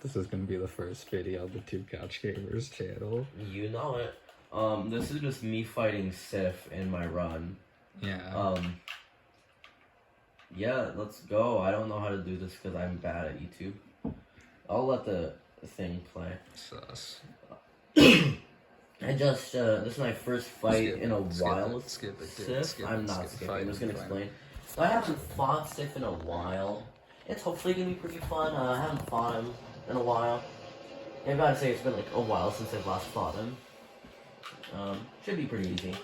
This is gonna be the first video of the Two Couch Gamers channel. You know it. This is just me fighting Scythe in my run. Yeah. Yeah, let's go. I don't know how to do this because I'm bad at YouTube. I'll let the thing play. Sus. I just, this is my first fight in a while with Skip it, Scythe. I'm not skipping, I'm just gonna explain. So I haven't fought Scythe in a while. It's hopefully gonna be pretty fun. I haven't fought him in a while. I've gotta say it's been like a while since I've last fought him. Should be pretty easy.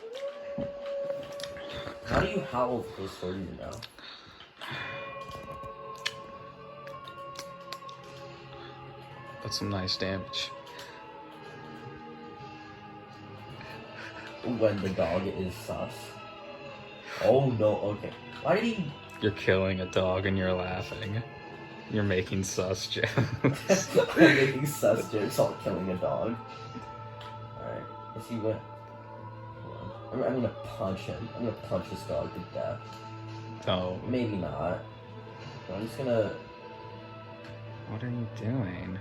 How do you howl with close sword in your mouth? That's some nice damage. When the dog is sus. Oh no, okay. Why did he... You're killing a dog and you're laughing. You're making sus jokes. I'm making sus jokes while killing a dog. Alright, let's see what... Hold on. I'm gonna punch him. I'm gonna punch this dog to death. Oh. Maybe not. I'm just gonna... What are you doing?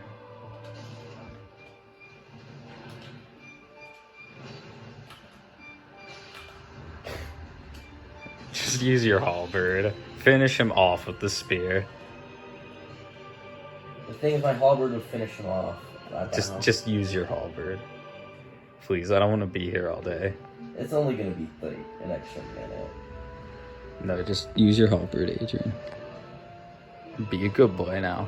Just use your halberd. Finish him off with the spear. The thing is, my halberd would finish him off. Just use your halberd. Please, I don't want to be here all day. It's only gonna be like an extra minute. No, just use your halberd, Adrian. Be a good boy now.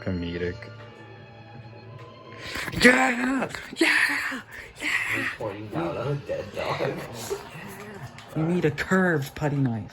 Comedic. Yeah! Yeah! He's pointing down at a dead dog. You need a curved putty knife.